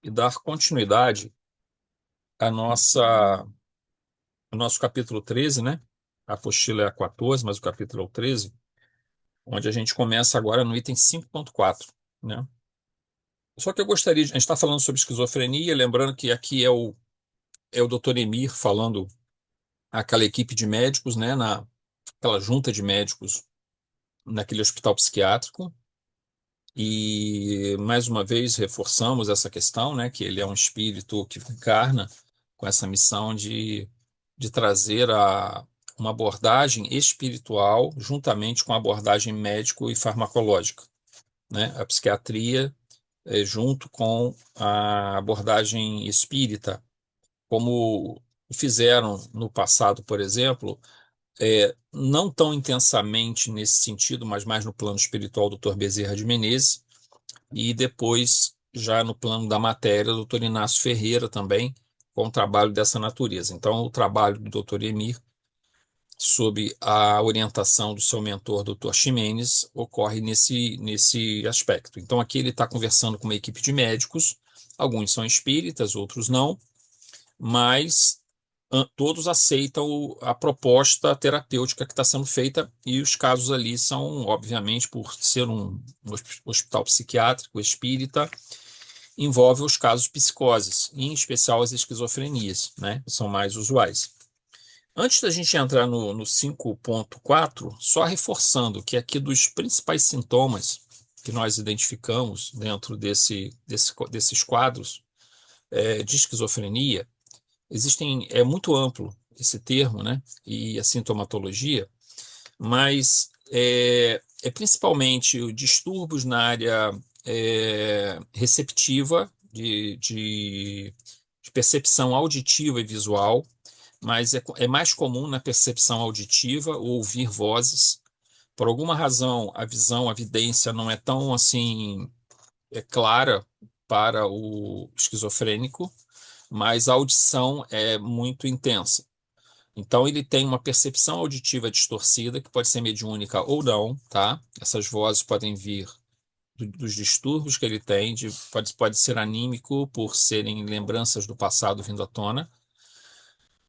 e dar continuidade à ao nosso capítulo 13, né? A apostila é a 14, mas o capítulo é o 13, onde a gente começa agora no item 5.4, né? Só que eu gostaria a gente está falando sobre esquizofrenia, lembrando que aqui é o Dr. Emir falando àquela equipe de médicos, né? Aquela junta de médicos naquele hospital psiquiátrico. E mais uma vez reforçamos essa questão, né, que ele é um espírito que encarna com essa missão de trazer uma abordagem espiritual juntamente com a abordagem médico e farmacológica, né? A psiquiatria junto com a abordagem espírita, como fizeram no passado, por exemplo, não tão intensamente nesse sentido, mas mais no plano espiritual, o Dr. Bezerra de Menezes, e depois, já no plano da matéria, o doutor Inácio Ferreira também, com um trabalho dessa natureza. Então, o trabalho do doutor Emir, sob a orientação do seu mentor, doutor Ximenes, ocorre nesse aspecto. Então, aqui ele está conversando com uma equipe de médicos, alguns são espíritas, outros não, mas todos aceitam a proposta terapêutica que está sendo feita, e os casos ali são, obviamente, por ser um hospital psiquiátrico espírita, envolve os casos de psicoses, em especial as esquizofrenias, né, que são mais usuais. Antes da gente entrar no 5.4, só reforçando que aqui dos principais sintomas que nós identificamos dentro desses quadros de esquizofrenia, é muito amplo esse termo, né, e a sintomatologia, mas é principalmente distúrbios na área receptiva, de percepção auditiva e visual, mas é mais comum na percepção auditiva ouvir vozes. Por alguma razão, a visão, a vidência não é tão assim clara para o esquizofrênico, mas a audição é muito intensa. Então, ele tem uma percepção auditiva distorcida, que pode ser mediúnica ou não, tá? Essas vozes podem vir dos distúrbios que ele tem, pode ser anímico, por serem lembranças do passado vindo à tona,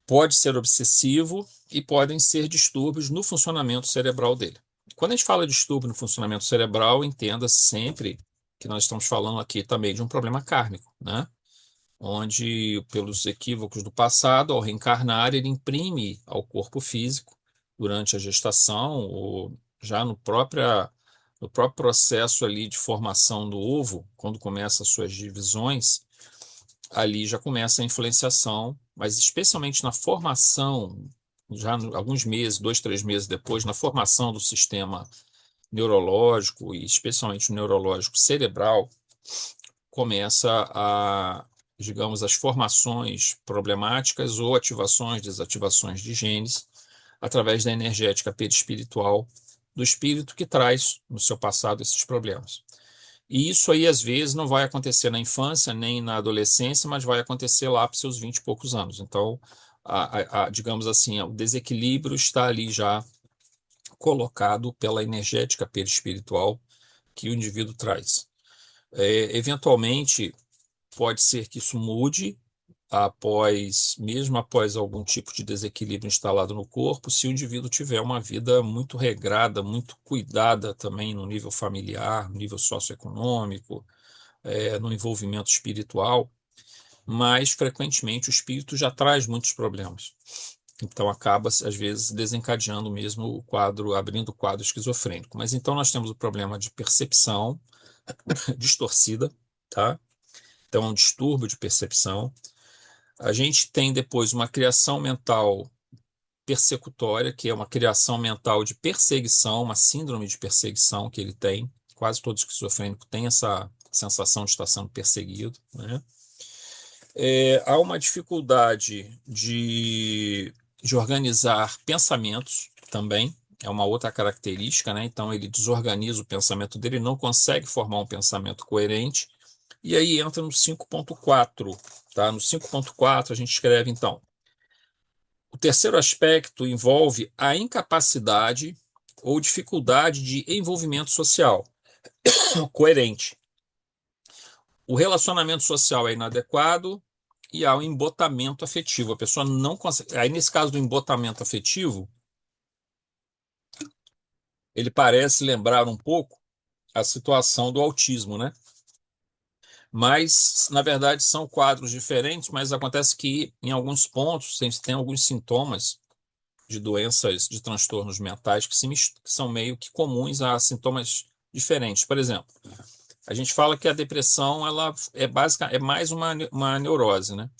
pode ser obsessivo e podem ser distúrbios no funcionamento cerebral dele. Quando a gente fala de distúrbio no funcionamento cerebral, entenda sempre que nós estamos falando aqui também de um problema kármico, né? Onde, pelos equívocos do passado, ao reencarnar, ele imprime ao corpo físico, durante a gestação, ou já no próprio processo ali de formação do ovo, quando começa as suas divisões, ali já começa a influenciação, mas especialmente na formação, já alguns meses, 2, 3 meses depois, na formação do sistema neurológico, e especialmente o neurológico cerebral, começa digamos, as formações problemáticas ou ativações, desativações de genes através da energética perispiritual do espírito que traz no seu passado esses problemas. E isso aí, às vezes, não vai acontecer na infância nem na adolescência, mas vai acontecer lá para os seus 20 e poucos anos. Então, digamos assim, o desequilíbrio está ali já colocado pela energética perispiritual que o indivíduo traz. Eventualmente, pode ser que isso mude mesmo após algum tipo de desequilíbrio instalado no corpo, se o indivíduo tiver uma vida muito regrada, muito cuidada também no nível familiar, no nível socioeconômico, no envolvimento espiritual, mas frequentemente o espírito já traz muitos problemas. Então acaba, às vezes, desencadeando mesmo o quadro, abrindo o quadro esquizofrênico. Mas então nós temos o problema de percepção distorcida, tá? Então, é um distúrbio de percepção. A gente tem depois uma criação mental persecutória, que é uma criação mental de perseguição, uma síndrome de perseguição que ele tem. Quase todo esquizofrênico tem essa sensação de estar sendo perseguido, né? Há uma dificuldade de organizar pensamentos também, é uma outra característica, né? Então, ele desorganiza o pensamento dele, não consegue formar um pensamento coerente. E aí entra no 5.4, tá? No 5.4 a gente escreve então: o terceiro aspecto envolve a incapacidade ou dificuldade de envolvimento social coerente. O relacionamento social é inadequado e há o embotamento afetivo. A pessoa não consegue. Aí, nesse caso do embotamento afetivo, ele parece lembrar um pouco a situação do autismo, né? Mas, na verdade, são quadros diferentes, mas acontece que, em alguns pontos, tem alguns sintomas de doenças, de transtornos mentais que são meio que comuns a sintomas diferentes. Por exemplo, a gente fala que a depressão ela é básica, é mais uma neurose, né?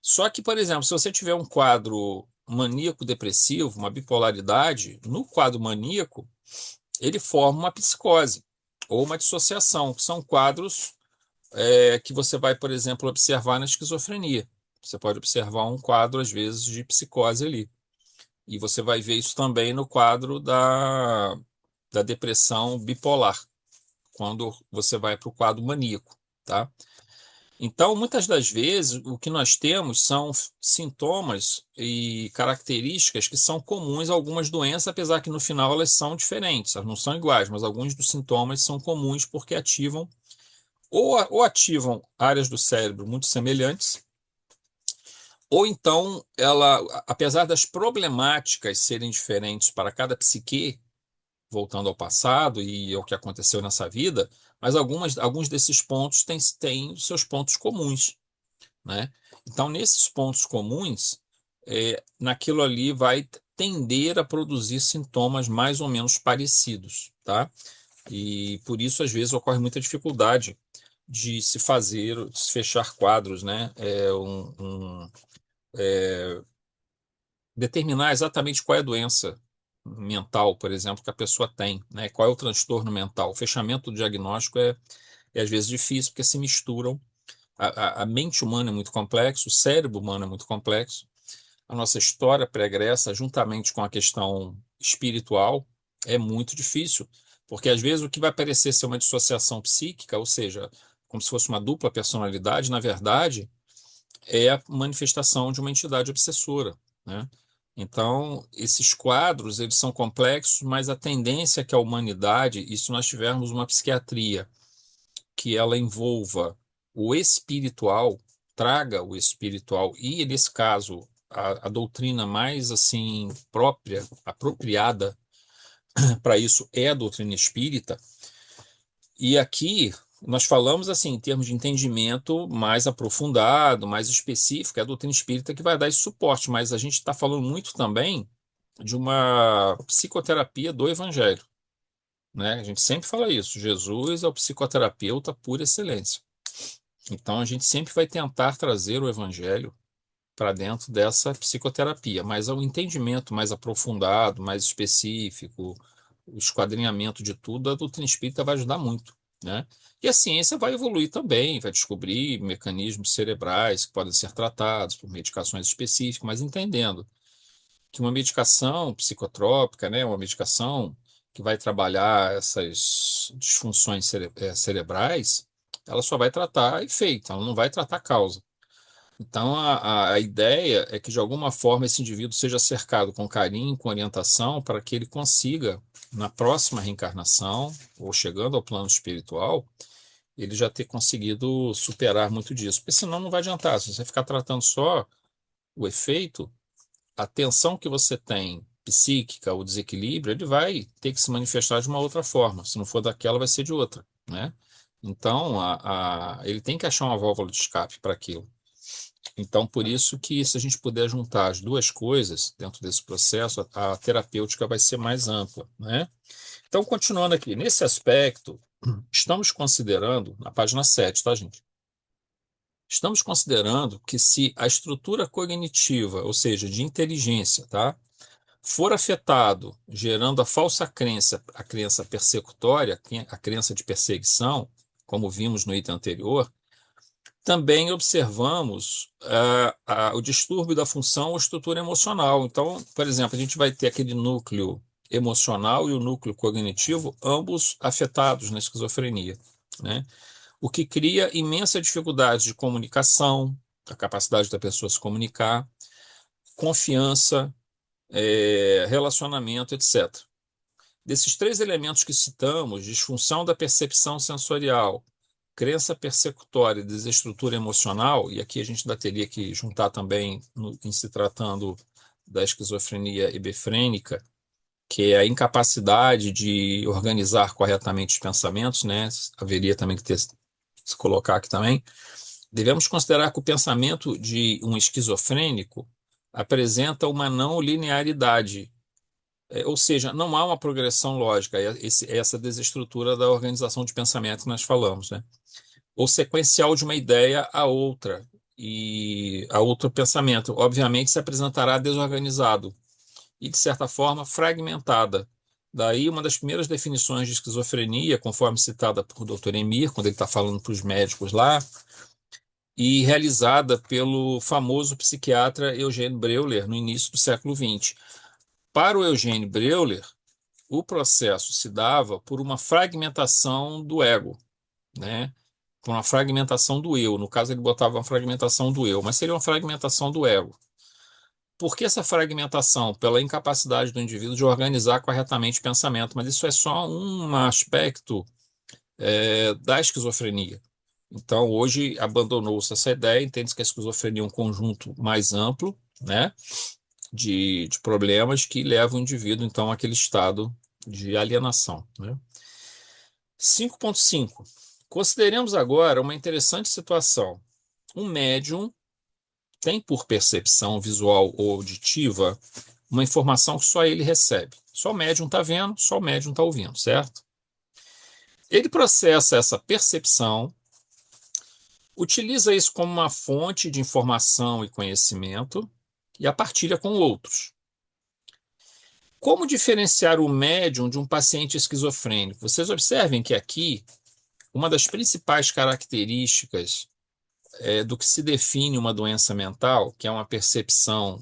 Só que, por exemplo, se você tiver um quadro maníaco-depressivo, uma bipolaridade, no quadro maníaco, ele forma uma psicose ou uma dissociação, que são quadros que você vai, por exemplo, observar na esquizofrenia. Você pode observar um quadro, às vezes, de psicose ali. E você vai ver isso também no quadro da depressão bipolar, quando você vai para o quadro maníaco, tá? Então, muitas das vezes, o que nós temos são sintomas e características que são comuns a algumas doenças, apesar que no final elas são diferentes, elas não são iguais, mas alguns dos sintomas são comuns porque ativam ou ativam áreas do cérebro muito semelhantes, ou então ela, apesar das problemáticas serem diferentes para cada psique, voltando ao passado e ao que aconteceu nessa vida, mas alguns desses pontos têm seus pontos comuns, né? Então, nesses pontos comuns, naquilo ali vai tender a produzir sintomas mais ou menos parecidos, tá? E por isso, às vezes, ocorre muita dificuldade de se fazer, de se fechar quadros, né? Determinar exatamente qual é a doença mental, por exemplo, que a pessoa tem, né? Qual é o transtorno mental. O fechamento do diagnóstico é às vezes difícil, porque se misturam. A mente humana é muito complexo, o cérebro humano é muito complexo, a nossa história pregressa, juntamente com a questão espiritual, é muito difícil, porque às vezes o que vai parecer ser uma dissociação psíquica, ou seja, como se fosse uma dupla personalidade, na verdade, é a manifestação de uma entidade obsessora, né? Então, esses quadros, eles são complexos, mas a tendência é que a humanidade, e se nós tivermos uma psiquiatria que ela envolva o espiritual, traga o espiritual, e nesse caso, a doutrina mais assim própria, apropriada para isso é a doutrina espírita, e aqui nós falamos assim em termos de entendimento mais aprofundado, mais específico, é a doutrina espírita que vai dar esse suporte, mas a gente está falando muito também de uma psicoterapia do evangelho, né? A gente sempre fala isso, Jesus é o psicoterapeuta por excelência. Então a gente sempre vai tentar trazer o evangelho para dentro dessa psicoterapia, mas o entendimento mais aprofundado, mais específico, o esquadrinhamento de tudo, a doutrina espírita vai ajudar muito, né? E a ciência vai evoluir também, vai descobrir mecanismos cerebrais que podem ser tratados por medicações específicas, mas entendendo que uma medicação psicotrópica, né, uma medicação que vai trabalhar essas disfunções cerebrais, ela só vai tratar efeito, ela não vai tratar causa. Então, a ideia é que, de alguma forma, esse indivíduo seja cercado com carinho, com orientação, para que ele consiga, na próxima reencarnação, ou chegando ao plano espiritual, ele já ter conseguido superar muito disso. Porque senão não vai adiantar. Se você ficar tratando só o efeito, a tensão que você tem psíquica, o desequilíbrio, ele vai ter que se manifestar de uma outra forma. Se não for daquela, vai ser de outra, né? Então, ele tem que achar uma válvula de escape para aquilo. Então, por isso que se a gente puder juntar as duas coisas dentro desse processo, a terapêutica vai ser mais ampla, né? Então, continuando aqui, nesse aspecto, estamos considerando, na página 7, tá, gente? Estamos considerando que se a estrutura cognitiva, ou seja, de inteligência, tá, for afetado, gerando a falsa crença, a crença persecutória, a crença de perseguição, como vimos no item anterior, também observamos o distúrbio da função ou estrutura emocional. Então, por exemplo, a gente vai ter aquele núcleo emocional e o núcleo cognitivo, ambos afetados na esquizofrenia, né? O que cria imensa dificuldade de comunicação, a capacidade da pessoa se comunicar, confiança, relacionamento, etc. Desses três elementos que citamos, disfunção da percepção sensorial, crença persecutória e desestrutura emocional, e aqui a gente ainda teria que juntar também, em se tratando da esquizofrenia hebefrênica, que é a incapacidade de organizar corretamente os pensamentos, né? Haveria também que se colocar aqui também. Devemos considerar que o pensamento de um esquizofrênico apresenta uma não linearidade, ou seja, não há uma progressão lógica, essa desestrutura da organização de pensamento que nós falamos, né? Ou sequencial de uma ideia a outra, e a outro pensamento, obviamente, se apresentará desorganizado e, de certa forma, fragmentada. Daí, uma das primeiras definições de esquizofrenia, conforme citada por Dr. Emir, quando ele está falando para os médicos lá, e realizada pelo famoso psiquiatra Eugênio Breuer no início do século XX. Para o Eugênio Breuer, o processo se dava por uma fragmentação do ego, né? Por uma fragmentação do eu. No caso, ele botava uma fragmentação do eu, mas seria uma fragmentação do ego. Por que essa fragmentação? Pela incapacidade do indivíduo de organizar corretamente o pensamento, mas isso é só um aspecto da esquizofrenia. Então, hoje abandonou-se essa ideia, entende-se que a esquizofrenia é um conjunto mais amplo, né, de problemas que levam o indivíduo, então, àquele estado de alienação, né? 5.5. Consideremos agora uma interessante situação. Um médium tem por percepção visual ou auditiva uma informação que só ele recebe. Só o médium está vendo, só o médium está ouvindo, certo? Ele processa essa percepção, utiliza isso como uma fonte de informação e conhecimento e a partilha com outros. Como diferenciar o médium de um paciente esquizofrênico? Vocês observem que aqui uma das principais características do que se define uma doença mental, que é uma percepção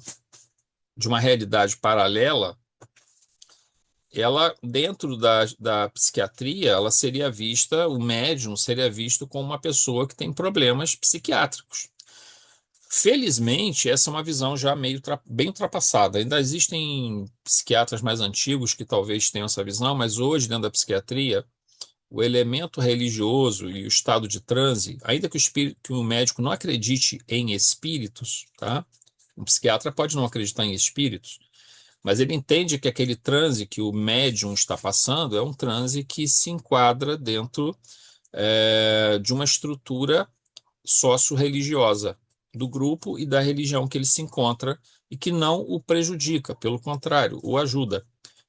de uma realidade paralela, ela, dentro da psiquiatria, ela seria vista, o médium seria visto como uma pessoa que tem problemas psiquiátricos. Felizmente, essa é uma visão já meio bem ultrapassada. Ainda existem psiquiatras mais antigos que talvez tenham essa visão, mas hoje, dentro da psiquiatria, o elemento religioso e o estado de transe, ainda que o médico não acredite em espíritos, tá? Um psiquiatra pode não acreditar em espíritos, mas ele entende que aquele transe que o médium está passando é um transe que se enquadra dentro de uma estrutura sócio-religiosa do grupo e da religião que ele se encontra e que não o prejudica, pelo contrário, o ajuda.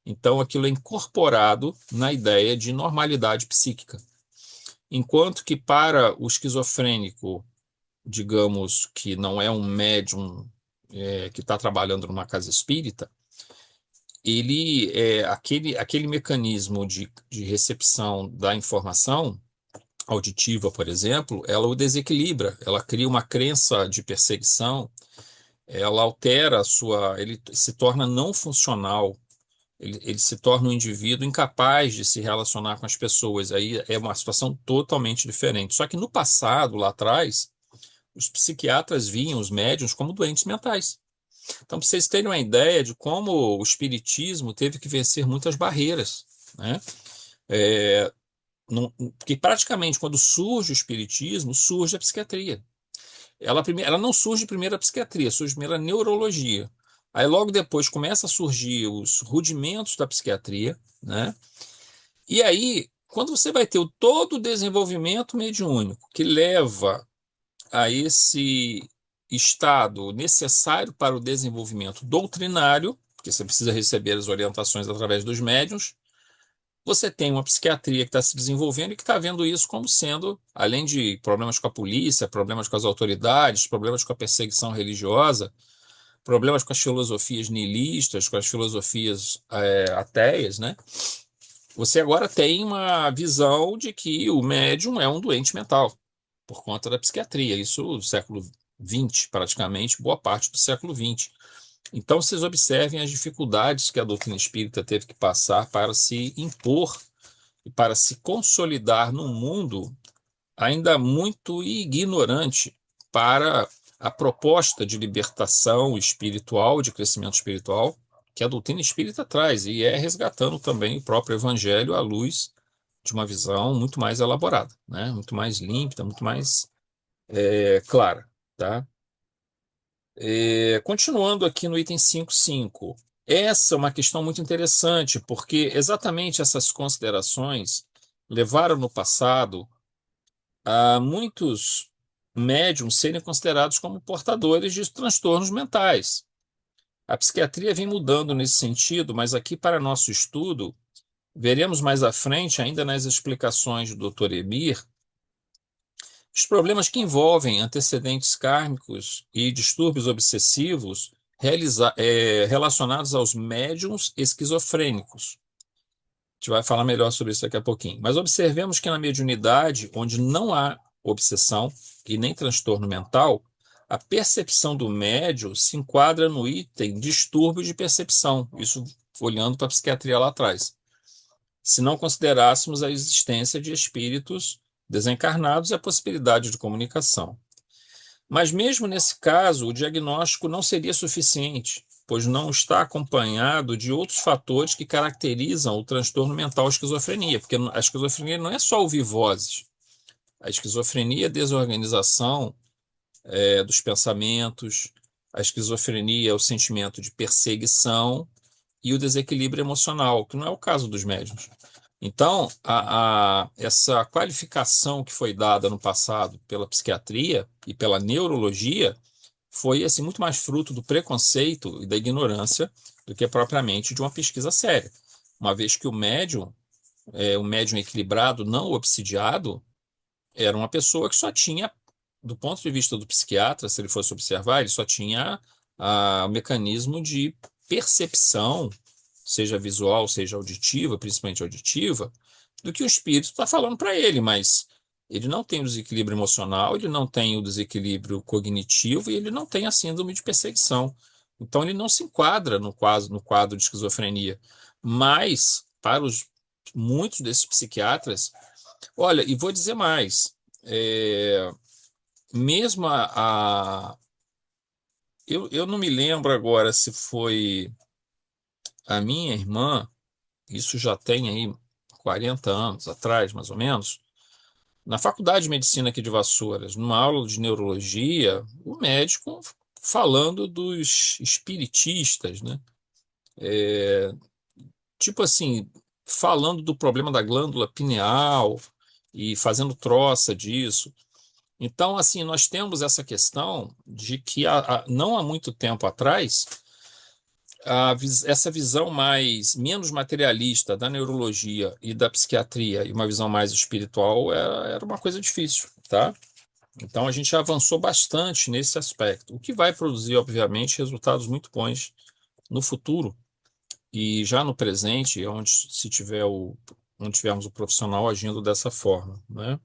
Então, aquilo é incorporado na ideia de normalidade psíquica. Enquanto que para o esquizofrênico, digamos que não é um médium que está trabalhando numa casa espírita, ele aquele mecanismo de recepção da informação auditiva, por exemplo, ela o desequilibra, ela cria uma crença de perseguição, ela altera ele se torna não funcional, ele se torna um indivíduo incapaz de se relacionar com as pessoas. Aí é uma situação totalmente diferente. Só que no passado, lá atrás, os psiquiatras viam os médiuns como doentes mentais. Então, para vocês terem uma ideia de como o espiritismo teve que vencer muitas barreiras, né? É, porque praticamente quando surge o espiritismo, surge a psiquiatria. Ela não surge primeiro a psiquiatria, surge primeiro a neurologia. Aí logo depois começa a surgir os rudimentos da psiquiatria, né? E aí, quando você vai ter todo o desenvolvimento mediúnico que leva a esse estado necessário para o desenvolvimento doutrinário, porque você precisa receber as orientações através dos médiuns, você tem uma psiquiatria que está se desenvolvendo e que está vendo isso como sendo, além de problemas com a polícia, problemas com as autoridades, problemas com a perseguição religiosa, problemas com as filosofias nihilistas, com as filosofias ateias, né? Você agora tem uma visão de que o médium é um doente mental, por conta da psiquiatria. Isso no século XX, praticamente, boa parte do século XX. Então, vocês observem as dificuldades que a doutrina espírita teve que passar para se impor e para se consolidar num mundo ainda muito ignorante para a proposta de libertação espiritual, de crescimento espiritual, que a doutrina espírita traz, e é resgatando também o próprio evangelho à luz de uma visão muito mais elaborada, né? Muito mais límpida, muito mais clara, tá? Continuando aqui no item 5.5, essa é uma questão muito interessante, porque exatamente essas considerações levaram no passado a muitos médiums serem considerados como portadores de transtornos mentais. A psiquiatria vem mudando nesse sentido, mas aqui para nosso estudo, veremos mais à frente, ainda nas explicações do Dr. Emir, os problemas que envolvem antecedentes kármicos e distúrbios obsessivos relacionados aos médiums esquizofrênicos. A gente vai falar melhor sobre isso daqui a pouquinho. Mas observemos que na mediunidade, onde não há obsessão e nem transtorno mental, a percepção do médium se enquadra no item distúrbio de percepção. Isso olhando para a psiquiatria lá atrás. Se não considerássemos a existência de espíritos desencarnados e a possibilidade de comunicação. Mas mesmo nesse caso, o diagnóstico não seria suficiente, pois não está acompanhado de outros fatores que caracterizam o transtorno mental esquizofrenia, porque a esquizofrenia não é só ouvir vozes. A esquizofrenia é desorganização dos pensamentos, a esquizofrenia é o sentimento de perseguição e o desequilíbrio emocional, que não é o caso dos médiuns. Então, essa qualificação que foi dada no passado pela psiquiatria e pela neurologia foi assim, muito mais fruto do preconceito e da ignorância do que propriamente de uma pesquisa séria. Uma vez que o médium equilibrado, não obsidiado, era uma pessoa que só tinha, do ponto de vista do psiquiatra, se ele fosse observar, ele só tinha o mecanismo de percepção, seja visual, seja auditiva, principalmente auditiva, do que o espírito está falando para ele, mas ele não tem o desequilíbrio emocional, ele não tem o desequilíbrio cognitivo e ele não tem a síndrome de perseguição. Então ele não se enquadra no quadro de esquizofrenia. Mas, para muitos desses psiquiatras, olha, e vou dizer mais, mesmo eu não me lembro agora se foi a minha irmã, isso já tem aí 40 anos atrás, mais ou menos, na Faculdade de Medicina aqui de Vassouras, numa aula de neurologia, o médico falando dos espiritistas, né? Tipo assim, falando do problema da glândula pineal e fazendo troça disso. Então, assim, nós temos essa questão de que não há muito tempo atrás, essa visão menos materialista da neurologia e da psiquiatria e uma visão mais espiritual era uma coisa difícil, tá? Então, a gente avançou bastante nesse aspecto, o que vai produzir, obviamente, resultados muito bons no futuro e já no presente, onde tivermos o profissional agindo dessa forma, né?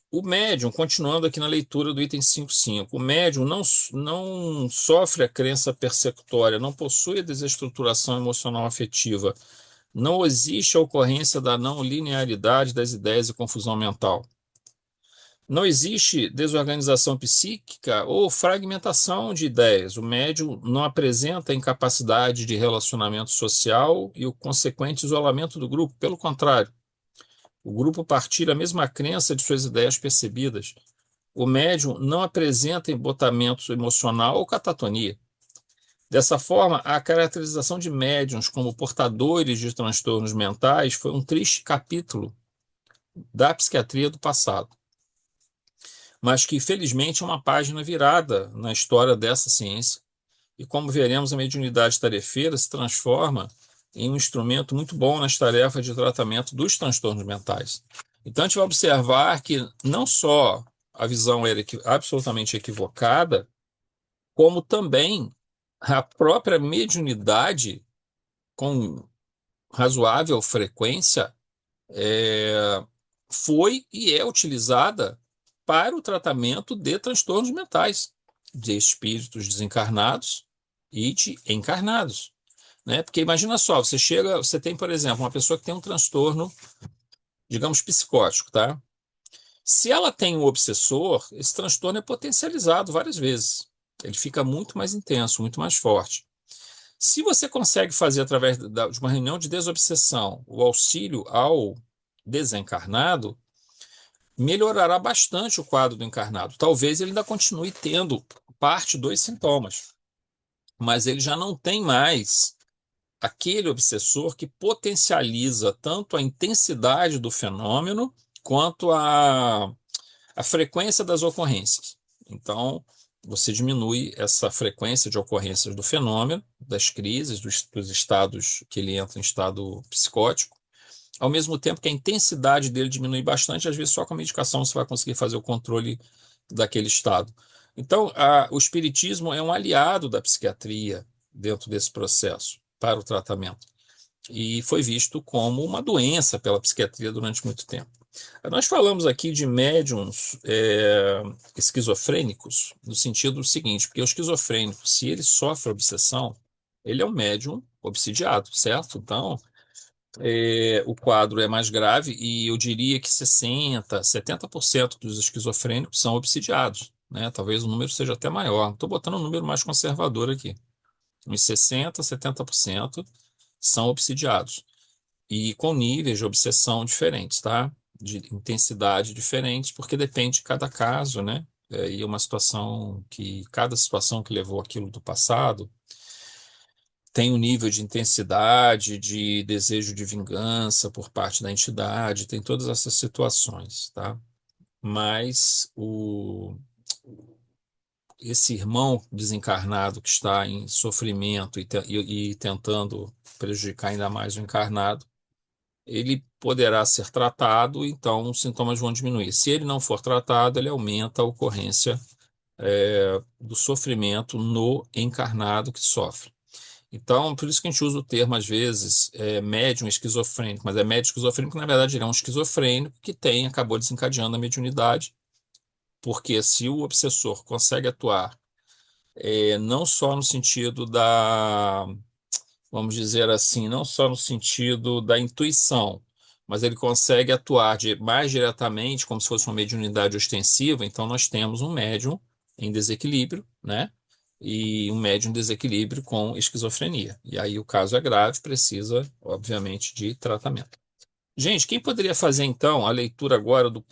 O médium, continuando aqui na leitura do item 5.5, o médium não sofre a crença persecutória, não possui a desestruturação emocional afetiva, não existe a ocorrência da não linearidade das ideias e confusão mental. Não existe desorganização psíquica ou fragmentação de ideias. O médium não apresenta incapacidade de relacionamento social e o consequente isolamento do grupo. Pelo contrário, o grupo partilha a mesma crença de suas ideias percebidas. O médium não apresenta embotamento emocional ou catatonia. Dessa forma, a caracterização de médiums como portadores de transtornos mentais foi um triste capítulo da psiquiatria do passado, mas que, felizmente, é uma página virada na história dessa ciência. E, como veremos, a mediunidade tarefeira se transforma em um instrumento muito bom nas tarefas de tratamento dos transtornos mentais. Então, a gente vai observar que não só a visão era absolutamente equivocada, como também a própria mediunidade, com razoável frequência, é, foi e é utilizada para o tratamento de transtornos mentais, de espíritos desencarnados e de encarnados, né? Porque imagina só, você tem, por exemplo, uma pessoa que tem um transtorno, digamos, psicótico, tá? Se ela tem um obsessor, esse transtorno é potencializado várias vezes. Ele fica muito mais intenso, muito mais forte. Se você consegue fazer através de uma reunião de desobsessão o auxílio ao desencarnado, melhorará bastante o quadro do encarnado. Talvez ele ainda continue tendo parte dos sintomas, mas ele já não tem mais aquele obsessor que potencializa tanto a intensidade do fenômeno quanto a frequência das ocorrências. Então, você diminui essa frequência de ocorrências do fenômeno, das crises, dos estados que ele entra em estado psicótico, ao mesmo tempo que a intensidade dele diminui bastante, às vezes só com a medicação você vai conseguir fazer o controle daquele estado. Então, o espiritismo é um aliado da psiquiatria dentro desse processo para o tratamento e foi visto como uma doença pela psiquiatria durante muito tempo. Nós falamos aqui de médiums esquizofrênicos no sentido seguinte, porque o esquizofrênico, se ele sofre obsessão, ele é um médium obsidiado, certo? Então, o quadro é mais grave e eu diria que 70% dos esquizofrênicos são obsidiados, né? Talvez o número seja até maior. Estou botando um número mais conservador aqui. Uns 70% são obsidiados e com níveis de obsessão diferentes, tá? De intensidade diferentes, porque depende de cada caso, né? E uma situação que, cada situação que levou aquilo do passado tem um nível de intensidade, de desejo de vingança por parte da entidade, tem todas essas situações, tá? Mas esse irmão desencarnado que está em sofrimento e tentando prejudicar ainda mais o encarnado, ele poderá ser tratado, então os sintomas vão diminuir. Se ele não for tratado, ele aumenta a ocorrência, do sofrimento no encarnado que sofre. Então, por isso que a gente usa o termo, às vezes, médium esquizofrênico, mas é médium esquizofrênico, na verdade, ele é um esquizofrênico que acabou desencadeando a mediunidade, porque se o obsessor consegue atuar, não só no sentido vamos dizer assim, não só no sentido da intuição, mas ele consegue atuar mais diretamente, como se fosse uma mediunidade ostensiva. Então, nós temos um médium em desequilíbrio, né? E um médium em desequilíbrio com esquizofrenia. E aí o caso é grave, precisa, obviamente, de tratamento. Gente, quem poderia fazer então a leitura agora dos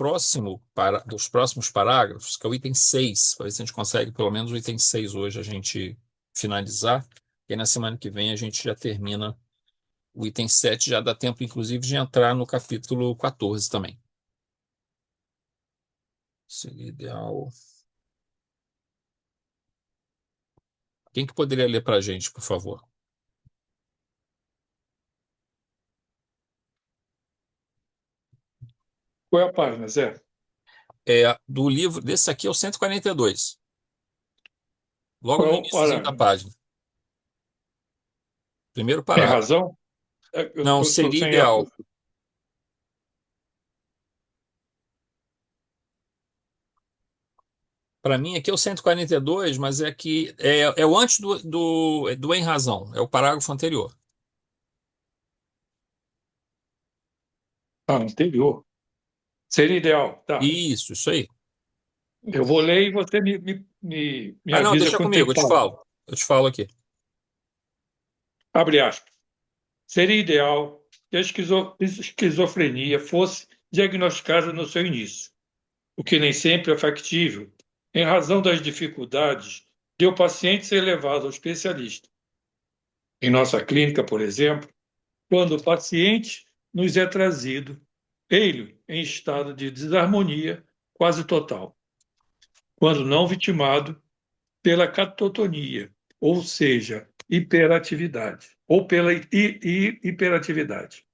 próximos parágrafos, que é o item 6, para ver se a gente consegue pelo menos o item 6 hoje a gente finalizar, e aí na semana que vem a gente já termina o item 7, já dá tempo inclusive de entrar no capítulo 14 também. Seria ideal. Quem que poderia ler para a gente, por favor? Qual é a página, Zé? Do livro, desse aqui é o 142, logo Qual é no o iníciozinho da parágrafo? página. Primeiro Tem parágrafo. razão? Eu Não, estou seria sem a. ideal. Para mim, aqui é o 142, mas é que é o antes do em razão, é o parágrafo anterior. Anterior. Seria ideal. Tá. Isso aí. Eu vou ler e você me Ah, não, avisa deixa quando comigo, tem eu te página. falo. Eu te falo aqui. Abre aspas. Seria ideal que a esquizofrenia fosse diagnosticada no seu início, o que nem sempre é factível, em razão das dificuldades de o paciente ser levado ao especialista. Em nossa clínica, por exemplo, quando o paciente nos é trazido, ele em estado de desarmonia quase total, quando não vitimado pela catatonia, ou seja, hiperatividade, ou pela hiperatividade,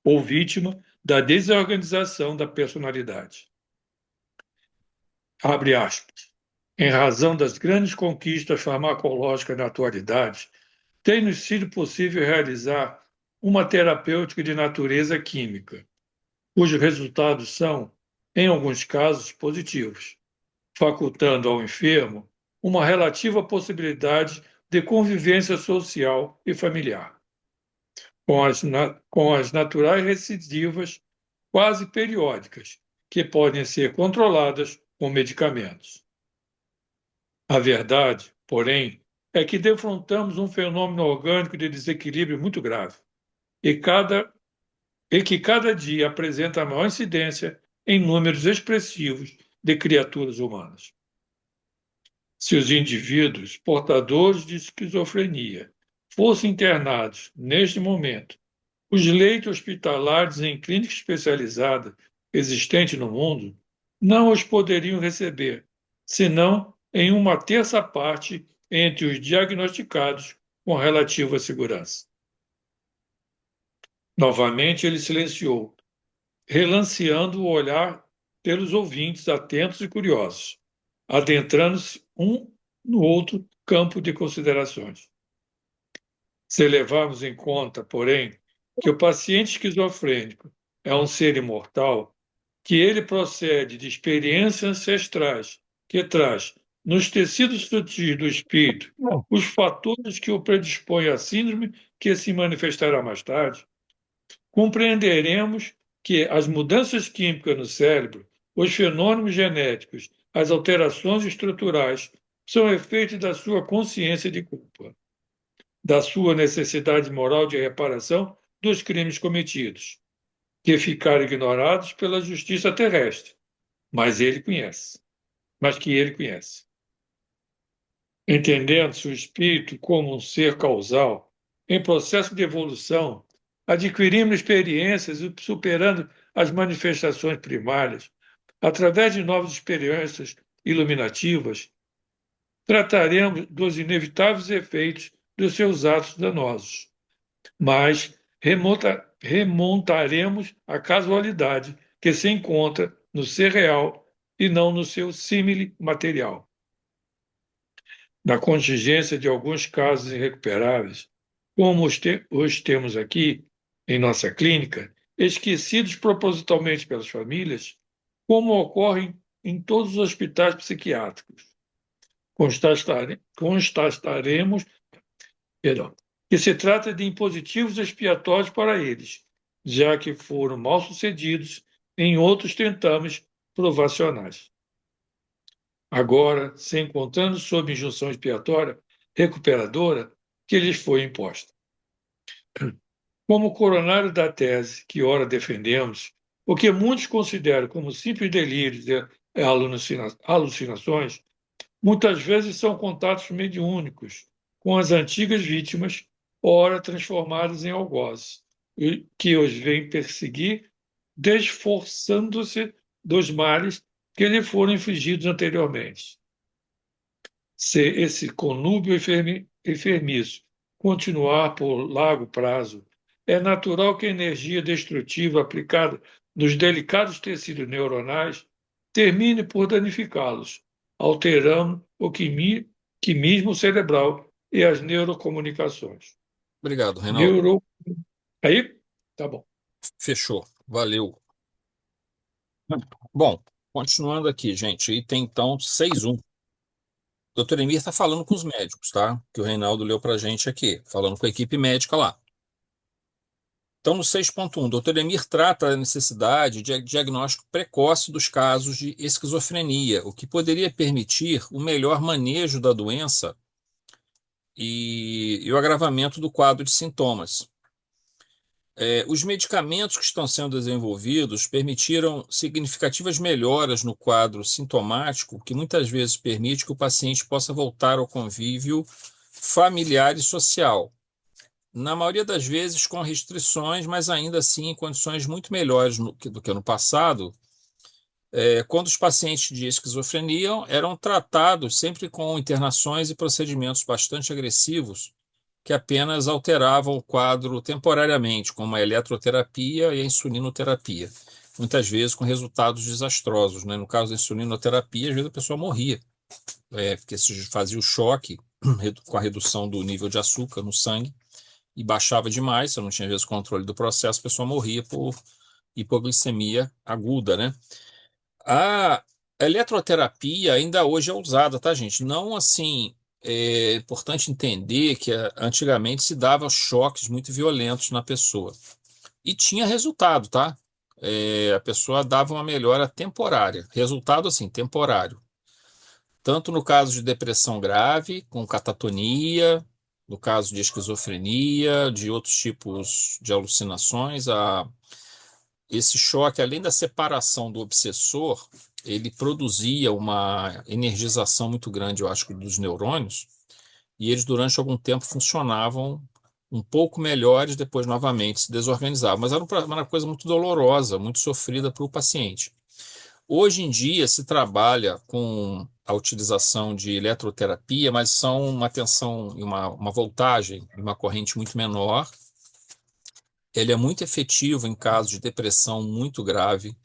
ou vítima da desorganização da personalidade. Abre aspas. Em razão das grandes conquistas farmacológicas na atualidade, tem-nos sido possível realizar uma terapêutica de natureza química, cujos resultados são, em alguns casos, positivos, facultando ao enfermo uma relativa possibilidade de convivência social e familiar, com as naturais recidivas quase periódicas, que podem ser controladas com medicamentos. A verdade, porém, é que defrontamos um fenômeno orgânico de desequilíbrio muito grave e que cada dia apresenta maior incidência em números expressivos de criaturas humanas. Se os indivíduos portadores de esquizofrenia fossem internados neste momento, os leitos hospitalares em clínica especializada existentes no mundo não os poderiam receber, senão em uma terça parte entre os diagnosticados com relativa segurança. Novamente ele silenciou, relanceando o olhar pelos ouvintes atentos e curiosos, adentrando-se um no outro campo de considerações. Se levarmos em conta, porém, que o paciente esquizofrênico é um ser imortal, que ele procede de experiências ancestrais, que traz nos tecidos sutis do espírito os fatores que o predispõem à síndrome que se manifestará mais tarde, compreenderemos que as mudanças químicas no cérebro, os fenômenos genéticos, as alterações estruturais são efeitos da sua consciência de culpa, da sua necessidade moral de reparação dos crimes cometidos, que ficaram ignorados pela justiça terrestre, mas que ele conhece. Entendendo-se o espírito como um ser causal, em processo de evolução, adquirindo experiências e superando as manifestações primárias, através de novas experiências iluminativas, trataremos dos inevitáveis efeitos dos seus atos danosos, mas remontaremos à casualidade que se encontra no ser real e não no seu símile material. Na contingência de alguns casos irrecuperáveis, como os temos aqui em nossa clínica, esquecidos propositalmente pelas famílias, como ocorre em todos os hospitais psiquiátricos. Constataremos, perdão, que se trata de impositivos expiatórios para eles, já que foram mal sucedidos em outros tentames provacionais. Agora, se encontrando sob injunção expiatória recuperadora que lhes foi imposta. Como coronário da tese que ora defendemos, o que muitos consideram como simples delírios e alucinações, muitas vezes são contatos mediúnicos com as antigas vítimas, ora transformadas em algozes, que os vêm perseguir, desforçando-se dos males que lhe foram infligidos anteriormente. Se esse conúbio enfermiço continuar por largo prazo, é natural que a energia destrutiva aplicada nos delicados tecidos neuronais termine por danificá-los, alterando o quimismo cerebral e as neurocomunicações. Obrigado, Reinaldo. Neuro... Aí? Tá bom. Fechou. Valeu. Bom, continuando aqui, gente. Item então 6.1. Doutor Emir está falando com os médicos, tá? Que o Reinaldo leu para a gente aqui, falando com a equipe médica lá. Então, no 6.1, doutor Emir trata a necessidade de diagnóstico precoce dos casos de esquizofrenia, o que poderia permitir o melhor manejo da doença e o agravamento do quadro de sintomas. Os medicamentos que estão sendo desenvolvidos permitiram significativas melhoras no quadro sintomático, que muitas vezes permite que o paciente possa voltar ao convívio familiar e social. Na maioria das vezes com restrições, mas ainda assim em condições muito melhores do que no passado, quando os pacientes de esquizofrenia eram tratados sempre com internações e procedimentos bastante agressivos, que apenas alteravam o quadro temporariamente, como a eletroterapia e a insulinoterapia, muitas vezes com resultados desastrosos, né? No caso da insulinoterapia, às vezes a pessoa morria, porque se fazia o choque com a redução do nível de açúcar no sangue e baixava demais, se não tinha às vezes controle do processo, a pessoa morria por hipoglicemia aguda, né? A eletroterapia ainda hoje é usada, tá, gente? Não assim. É importante entender que antigamente se dava choques muito violentos na pessoa. E tinha resultado, tá? A pessoa dava uma melhora temporária. Resultado, assim, temporário. tanto no caso de depressão grave, com catatonia, no caso de esquizofrenia, de outros tipos de alucinações, esse choque, além da separação do obsessor, ele produzia uma energização muito grande, eu acho, dos neurônios, e eles durante algum tempo funcionavam um pouco melhores, depois novamente se desorganizavam. Mas era uma coisa muito dolorosa, muito sofrida para o paciente. Hoje em dia se trabalha com a utilização de eletroterapia, mas são uma tensão e uma voltagem e uma corrente muito menor. Ele é muito efetivo em casos de depressão muito grave.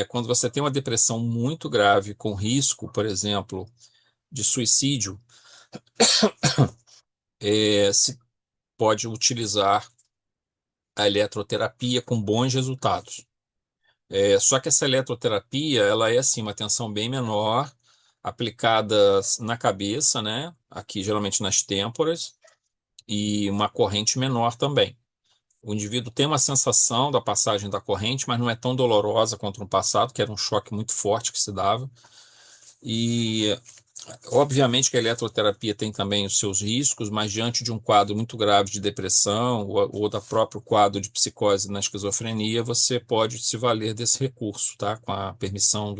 Quando você tem uma depressão muito grave, com risco, por exemplo, de suicídio, se pode utilizar a eletroterapia com bons resultados. Só que essa eletroterapia, ela é assim, uma tensão bem menor, aplicada na cabeça, né? Aqui geralmente nas têmporas, e uma corrente menor também. O indivíduo tem uma sensação da passagem da corrente, mas não é tão dolorosa quanto no passado, que era um choque muito forte que se dava. E obviamente que a eletroterapia tem também os seus riscos, mas diante de um quadro muito grave de depressão ou da próprio quadro de psicose na esquizofrenia, você pode se valer desse recurso, tá? Com a permissão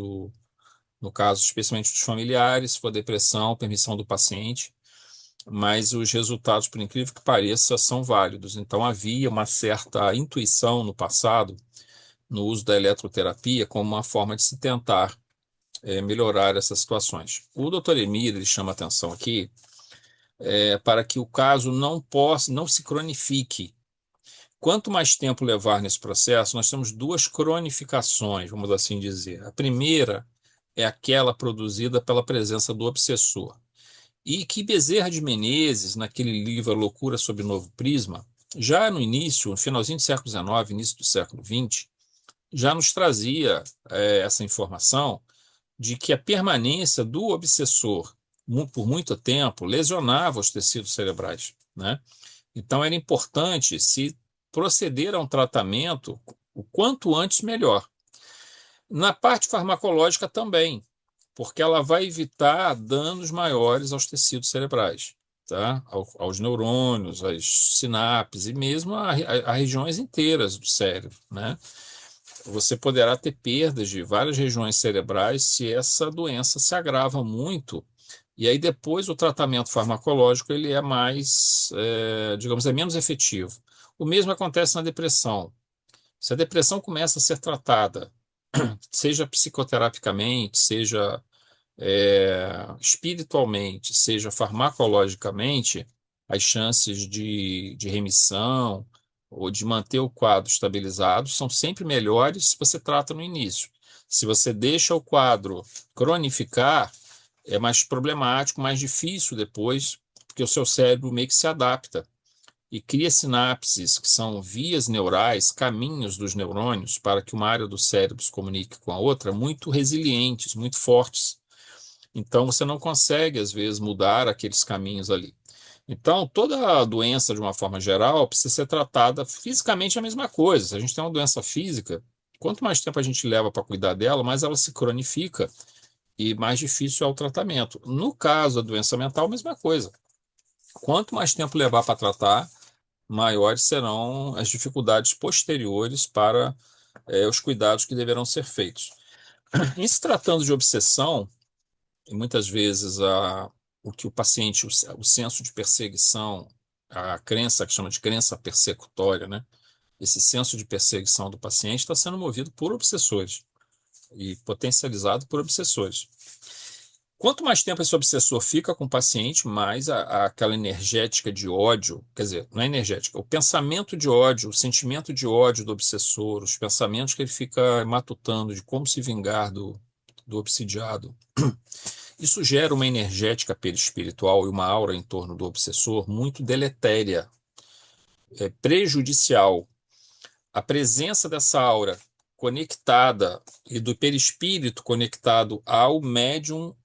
no caso, especialmente dos familiares, se for depressão, permissão do paciente, mas os resultados, por incrível que pareça, são válidos. Então havia uma certa intuição no passado no uso da eletroterapia como uma forma de se tentar melhorar essas situações. O Dr. Emir ele chama atenção aqui para que o caso não se cronifique. Quanto mais tempo levar nesse processo, nós temos duas cronificações, vamos assim dizer. A primeira é aquela produzida pela presença do obsessor. E que Bezerra de Menezes, naquele livro A Loucura sob Novo Prisma, já no início, no finalzinho do século XIX, início do século XX, já nos trazia essa informação de que a permanência do obsessor por muito tempo lesionava os tecidos cerebrais, né? Então era importante se proceder a um tratamento o quanto antes melhor. Na parte farmacológica também, porque ela vai evitar danos maiores aos tecidos cerebrais, tá? Aos neurônios, às sinapses e mesmo a regiões inteiras do cérebro, né? Você poderá ter perdas de várias regiões cerebrais se essa doença se agrava muito. E aí depois o tratamento farmacológico ele é mais, digamos, é menos efetivo. O mesmo acontece na depressão. Se a depressão começa a ser tratada, seja psicoterapicamente, seja espiritualmente, seja farmacologicamente, as chances de remissão ou de manter o quadro estabilizado são sempre melhores se você trata no início. Se você deixa o quadro cronificar, é mais problemático, mais difícil depois, porque o seu cérebro meio que se adapta e cria sinapses, que são vias neurais, caminhos dos neurônios, para que uma área do cérebro se comunique com a outra, muito resilientes, muito fortes. Então, você não consegue, às vezes, mudar aqueles caminhos ali. Então, toda doença, de uma forma geral, precisa ser tratada fisicamente a mesma coisa. Se a gente tem uma doença física, quanto mais tempo a gente leva para cuidar dela, mais ela se cronifica e mais difícil é o tratamento. No caso da doença mental, a mesma coisa. Quanto mais tempo levar para tratar, maiores serão as dificuldades posteriores para os cuidados que deverão ser feitos. Em se tratando de obsessão, e muitas vezes o que o paciente, o senso de perseguição, a crença que chama de crença persecutória, né? Esse senso de perseguição do paciente está sendo movido por obsessores e potencializado por obsessores. Quanto mais tempo esse obsessor fica com o paciente, mais aquela energética de ódio, quer dizer, não é energética, o pensamento de ódio, o sentimento de ódio do obsessor, os pensamentos que ele fica matutando de como se vingar do obsidiado. Isso gera uma energética perispiritual e uma aura em torno do obsessor muito deletéria, prejudicial. A presença dessa aura conectada e do perispírito conectado ao médium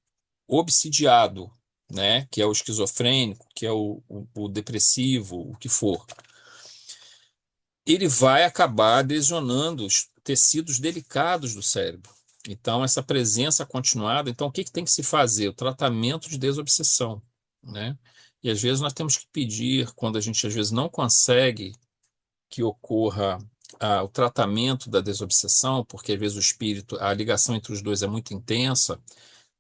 obsidiado, né, que é o esquizofrênico, que é o depressivo, o que for, ele vai acabar lesionando os tecidos delicados do cérebro. Então, essa presença continuada. Então, o que que tem que se fazer? O tratamento de desobsessão, né? E às vezes nós temos que pedir, quando a gente às vezes não consegue que ocorra o tratamento da desobsessão, porque às vezes o espírito, a ligação entre os dois é muito intensa,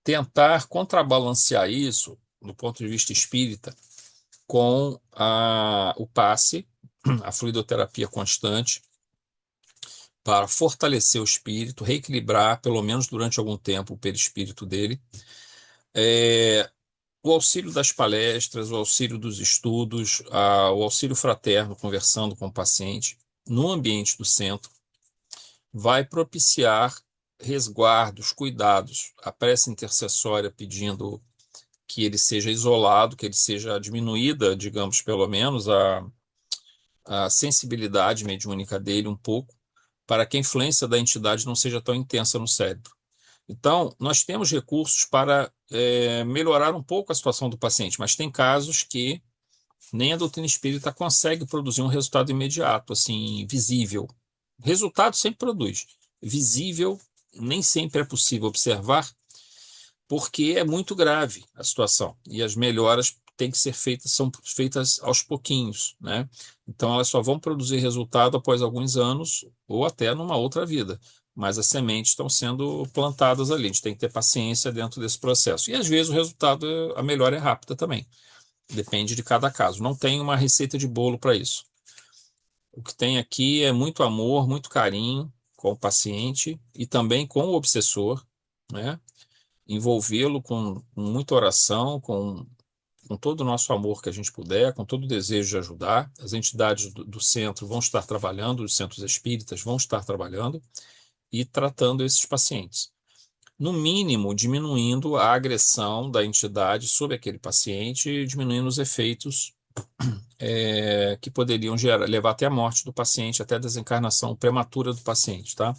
tentar contrabalancear isso, do ponto de vista espírita, com o passe, a fluidoterapia constante, para fortalecer o espírito, reequilibrar, pelo menos durante algum tempo, o perispírito dele. É, o auxílio das palestras, o auxílio dos estudos, o auxílio fraterno, conversando com o paciente, no ambiente do centro, vai propiciar resguardos, cuidados, a prece intercessória pedindo que ele seja isolado, que ele seja diminuída, digamos, pelo menos, a sensibilidade mediúnica dele um pouco, para que a influência da entidade não seja tão intensa no cérebro. Então, nós temos recursos para melhorar um pouco a situação do paciente, mas tem casos que nem a doutrina espírita consegue produzir um resultado imediato, assim, visível. Resultado sempre produz. Visível, nem sempre é possível observar, porque é muito grave a situação. E as melhoras têm que ser feitas, são feitas aos pouquinhos, né? Então elas só vão produzir resultado após alguns anos ou até numa outra vida. Mas as sementes estão sendo plantadas ali. A gente tem que ter paciência dentro desse processo. E às vezes o resultado, a melhora é rápida também. Depende de cada caso. Não tem uma receita de bolo para isso. O que tem aqui é muito amor, muito carinho com o paciente e também com o obsessor, né? Envolvê-lo com muita oração, com todo o nosso amor que a gente puder, com todo o desejo de ajudar. As entidades do centro vão estar trabalhando, os centros espíritas vão estar trabalhando e tratando esses pacientes. No mínimo, diminuindo a agressão da entidade sobre aquele paciente e diminuindo os efeitos que poderiam levar até a morte do paciente, até a desencarnação prematura do paciente, tá?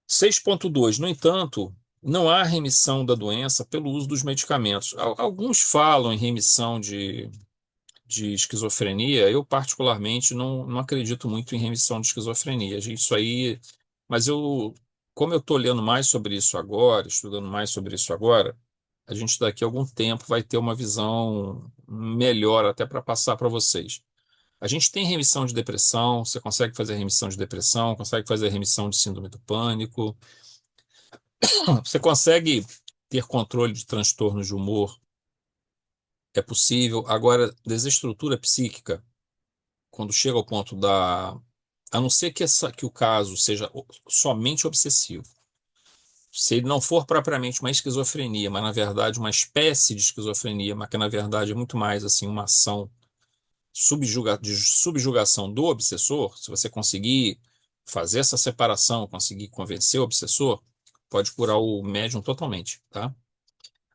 6.2. No entanto, não há remissão da doença pelo uso dos medicamentos. Alguns falam em remissão de esquizofrenia. Eu, particularmente, não acredito muito em remissão de esquizofrenia. Isso aí, mas como eu estou lendo mais sobre isso agora, estudando mais sobre isso agora, a gente daqui a algum tempo vai ter uma visão melhor até para passar para vocês. A gente tem remissão de depressão, você consegue fazer remissão de depressão, consegue fazer remissão de síndrome do pânico, você consegue ter controle de transtornos de humor, é possível. Agora, desestrutura psíquica, quando chega ao ponto da. A não ser que o caso seja somente obsessivo. Se ele não for propriamente uma esquizofrenia, mas na verdade uma espécie de esquizofrenia, mas que na verdade é muito mais assim uma ação de subjugação do obsessor, se você conseguir fazer essa separação, conseguir convencer o obsessor, pode curar o médium totalmente, tá?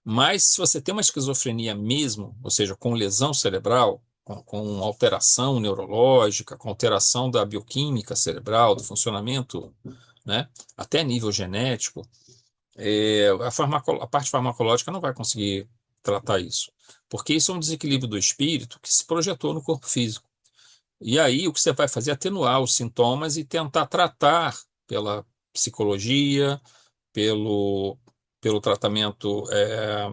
Mas se você tem uma esquizofrenia mesmo, ou seja, com lesão cerebral, com alteração neurológica, com alteração da bioquímica cerebral, do funcionamento, né, até nível genético, a parte farmacológica não vai conseguir tratar isso, porque isso é um desequilíbrio do espírito que se projetou no corpo físico. E aí o que você vai fazer é atenuar os sintomas e tentar tratar pela psicologia, pelo, pelo tratamento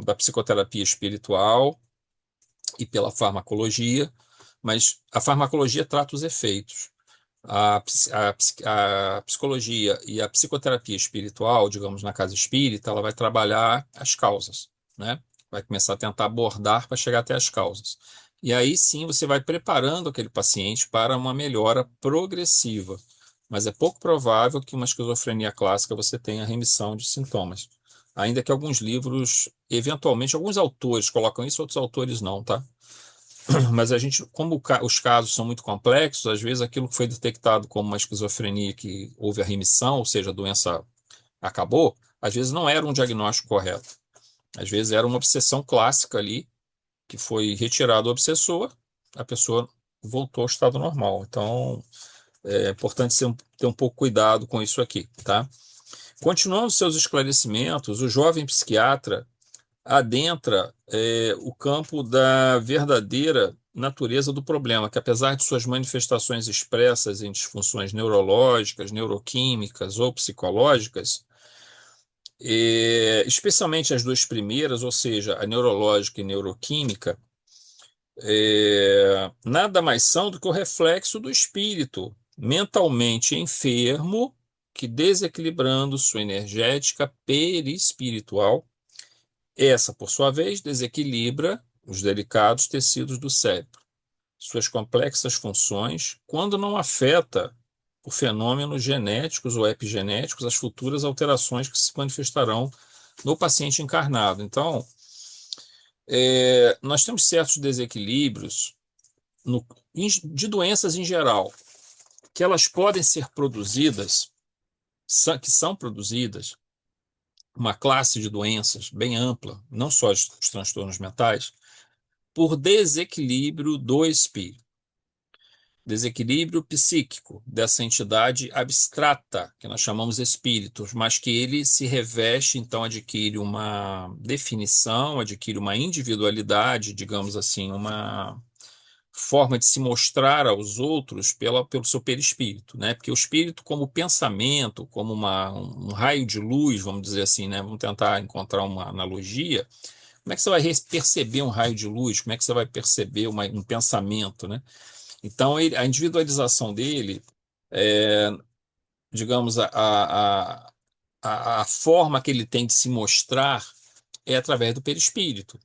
da psicoterapia espiritual e pela farmacologia, mas a farmacologia trata os efeitos. A psicologia e a psicoterapia espiritual, digamos, na casa espírita, ela vai trabalhar as causas, né? Vai começar a tentar abordar para chegar até as causas. E aí sim você vai preparando aquele paciente para uma melhora progressiva. Mas é pouco provável que uma esquizofrenia clássica você tenha remissão de sintomas. Ainda que alguns livros, eventualmente, alguns autores colocam isso, outros autores não, tá? Mas a gente, como os casos são muito complexos, às vezes aquilo que foi detectado como uma esquizofrenia que houve a remissão, ou seja, a doença acabou, às vezes não era um diagnóstico correto. Às vezes era uma obsessão clássica ali, que foi retirado o obsessor, a pessoa voltou ao estado normal. Então, é importante ter um pouco cuidado com isso aqui, tá? Continuando seus esclarecimentos, o jovem psiquiatra adentra o campo da verdadeira natureza do problema, que apesar de suas manifestações expressas em disfunções neurológicas, neuroquímicas ou psicológicas, Especialmente as duas primeiras, ou seja, a neurológica e neuroquímica, nada mais são do que o reflexo do espírito mentalmente enfermo que, desequilibrando sua energética perispiritual, essa, por sua vez, desequilibra os delicados tecidos do cérebro, suas complexas funções, quando não afeta por fenômenos genéticos ou epigenéticos as futuras alterações que se manifestarão no paciente encarnado. Então, nós temos certos desequilíbrios no- de doenças em geral, que elas podem ser produzidas, que são produzidas, uma classe de doenças bem ampla, não só os transtornos mentais, por desequilíbrio do espírito. Desequilíbrio psíquico dessa entidade abstrata, que nós chamamos espíritos, mas que ele se reveste, então adquire uma definição, adquire uma individualidade, digamos assim, uma forma de se mostrar aos outros pelo seu perispírito, né? Porque o espírito, como pensamento, como um raio de luz, vamos dizer assim, né? Vamos tentar encontrar uma analogia. Como é que você vai perceber um raio de luz? Como é que você vai perceber um pensamento, né? Então, a individualização dele, é, digamos, a forma que ele tem de se mostrar é através do perispírito,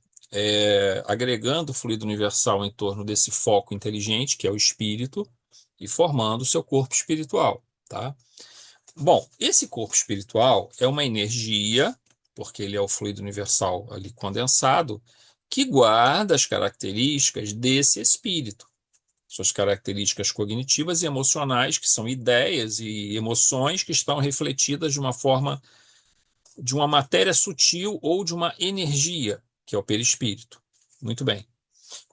agregando o fluido universal em torno desse foco inteligente, que é o espírito, e formando o seu corpo espiritual, tá? Bom, esse corpo espiritual é uma energia, porque ele é o fluido universal ali condensado, que guarda as características desse espírito, suas características cognitivas e emocionais, que são ideias e emoções que estão refletidas de uma forma, de uma matéria sutil ou de uma energia, que é o perispírito. Muito bem.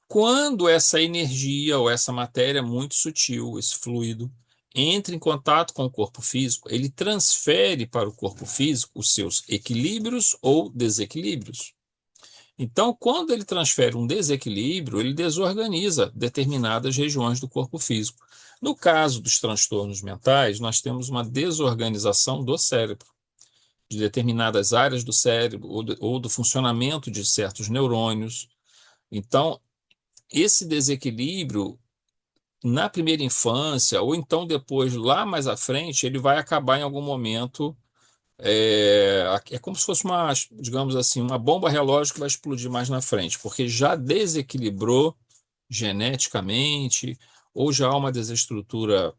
Quando essa energia ou essa matéria muito sutil, esse fluido, entra em contato com o corpo físico, ele transfere para o corpo físico os seus equilíbrios ou desequilíbrios. Então, quando ele transfere um desequilíbrio, ele desorganiza determinadas regiões do corpo físico. No caso dos transtornos mentais, nós temos uma desorganização do cérebro, de determinadas áreas do cérebro ou do funcionamento de certos neurônios. Então, esse desequilíbrio na primeira infância, ou então depois, lá mais à frente, ele vai acabar em algum momento. É como se fosse uma, digamos assim, uma bomba relógio que vai explodir mais na frente, porque já desequilibrou geneticamente, ou já há uma desestrutura,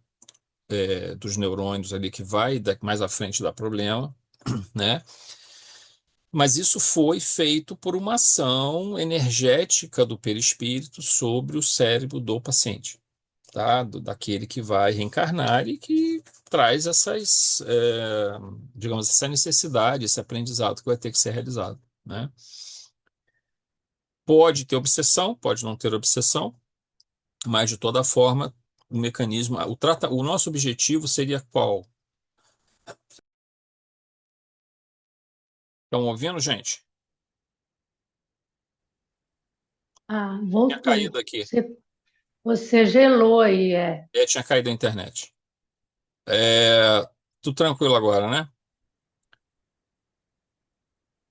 dos neurônios ali que vai mais à frente dar problema, né? Mas isso foi feito por uma ação energética do perispírito sobre o cérebro do paciente, tá? Daquele que vai reencarnar e que traz digamos, essa necessidade, esse aprendizado que vai ter que ser realizado, né? Pode ter obsessão, pode não ter obsessão, mas de toda forma, o mecanismo, o nosso objetivo seria qual? Estão ouvindo, gente? Ah, Tinha caído voltou. aqui. Você gelou aí, é. Tinha caído a internet. É, tudo tranquilo agora, né?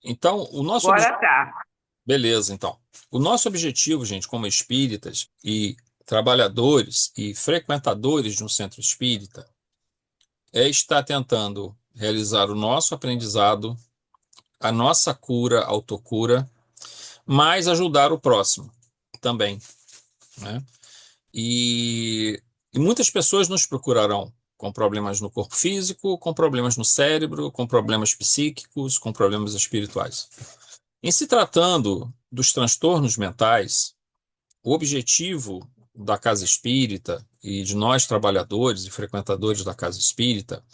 Então, o nosso Agora tá. beleza, então. O nosso objetivo, gente, como espíritas e trabalhadores e frequentadores de um centro espírita, é estar tentando realizar o nosso aprendizado, a nossa cura, autocura, mas ajudar o próximo também, né? E, e muitas pessoas nos procurarão com problemas no corpo físico, com problemas no cérebro, com problemas psíquicos, com problemas espirituais. Em se tratando dos transtornos mentais, o objetivo da casa espírita e de nós trabalhadores e frequentadores da casa espírita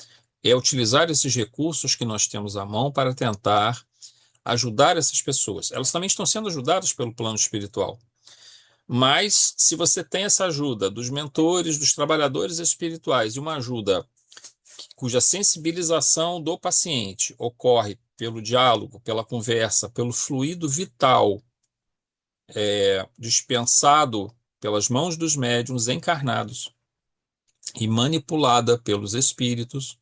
é utilizar esses recursos que nós temos à mão para tentar ajudar essas pessoas. Elas também estão sendo ajudadas pelo plano espiritual. Mas, se você tem essa ajuda dos mentores, dos trabalhadores espirituais, e uma ajuda cuja sensibilização do paciente ocorre pelo diálogo, pela conversa, pelo fluido vital, dispensado pelas mãos dos médiuns encarnados e manipulada pelos espíritos,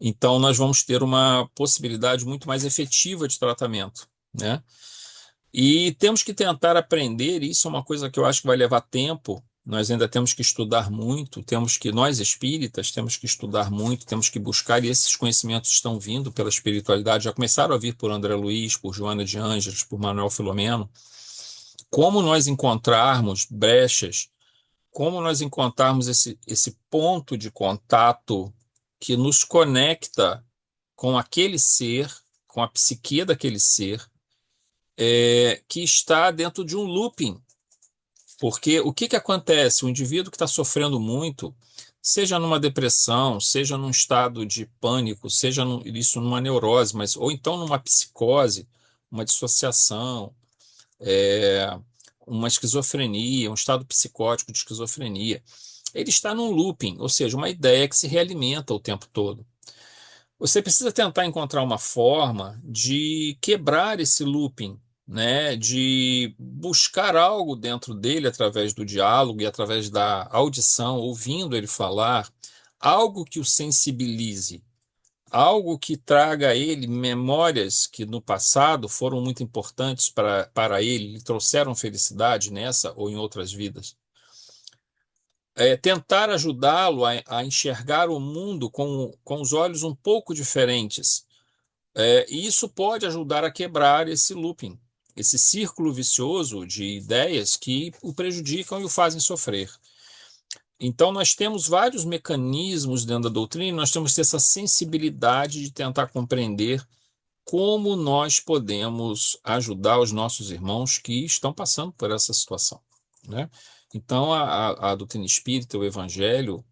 Então, nós vamos ter uma possibilidade muito mais efetiva de tratamento, né? E temos que tentar aprender, e isso é uma coisa que eu acho que vai levar tempo. Nós ainda temos que estudar muito, nós espíritas, temos que estudar muito, temos que buscar, e esses conhecimentos estão vindo pela espiritualidade, já começaram a vir por André Luiz, por Joana de Ângeles, por Manuel Filomeno. Como nós encontrarmos brechas, como nós encontrarmos esse ponto de contato que nos conecta com aquele ser, com a psique daquele ser, que está dentro de um looping. Porque o que acontece? O indivíduo que está sofrendo muito, seja numa depressão, seja num estado de pânico, seja isso numa neurose, ou então numa psicose, uma dissociação, é, uma esquizofrenia, um estado psicótico de esquizofrenia. Ele está num looping, ou seja, uma ideia que se realimenta o tempo todo. Você precisa tentar encontrar uma forma de quebrar esse looping, né? De buscar algo dentro dele através do diálogo e através da audição, ouvindo ele falar, algo que o sensibilize, algo que traga a ele memórias que no passado foram muito importantes para ele, lhe trouxeram felicidade nessa ou em outras vidas. Tentar ajudá-lo a enxergar o mundo com os olhos um pouco diferentes. E isso pode ajudar a quebrar esse looping, esse círculo vicioso de ideias que o prejudicam e o fazem sofrer. Então, nós temos vários mecanismos dentro da doutrina, nós temos que ter essa sensibilidade de tentar compreender como nós podemos ajudar os nossos irmãos que estão passando por essa situação, né? Então, a doutrina espírita, o evangelho,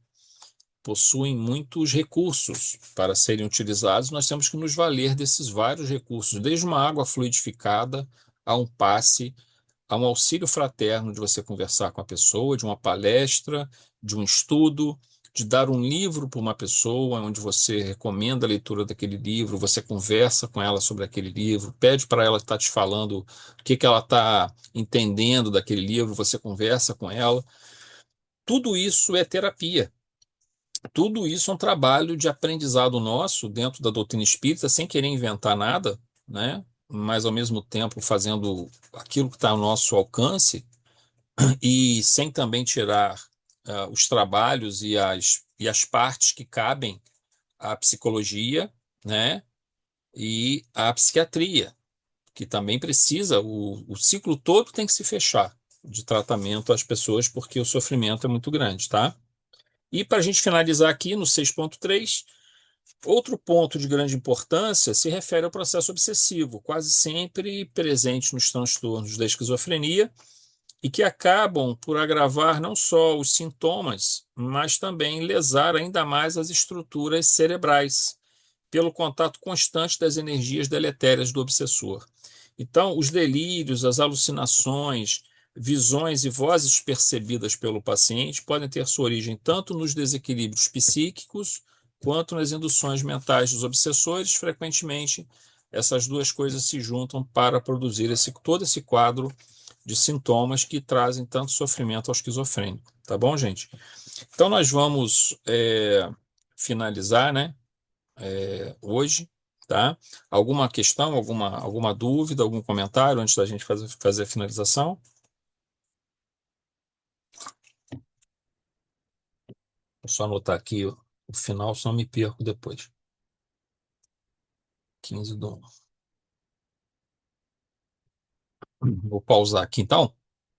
possuem muitos recursos para serem utilizados. Nós temos que nos valer desses vários recursos, desde uma água fluidificada a um passe, a um auxílio fraterno de você conversar com a pessoa, de uma palestra, de um estudo, de dar um livro para uma pessoa, onde você recomenda a leitura daquele livro, você conversa com ela sobre aquele livro, pede para ela estar te falando o que ela está entendendo daquele livro, você conversa com ela. Tudo isso é terapia. Tudo isso é um trabalho de aprendizado nosso dentro da doutrina espírita, sem querer inventar nada, né? Mas ao mesmo tempo fazendo aquilo que está ao nosso alcance e sem também tirar os trabalhos e as partes que cabem à psicologia, né? E à psiquiatria, que também precisa, o ciclo todo tem que se fechar de tratamento às pessoas, porque o sofrimento é muito grande, tá? E para a gente finalizar aqui no 6.3, outro ponto de grande importância se refere ao processo obsessivo, quase sempre presente nos transtornos da esquizofrenia e que acabam por agravar não só os sintomas, mas também lesar ainda mais as estruturas cerebrais, pelo contato constante das energias deletérias do obsessor. Então, os delírios, as alucinações, visões e vozes percebidas pelo paciente podem ter sua origem tanto nos desequilíbrios psíquicos quanto nas induções mentais dos obsessores. Frequentemente, essas duas coisas se juntam para produzir todo esse quadro de sintomas que trazem tanto sofrimento ao esquizofrênico. Tá bom, gente? Então, nós vamos finalizar, né? Hoje, tá? Alguma questão, alguma dúvida, algum comentário antes da gente fazer a finalização? Vou só anotar aqui o final, senão me perco depois. 15 do 1. Vou pausar aqui então.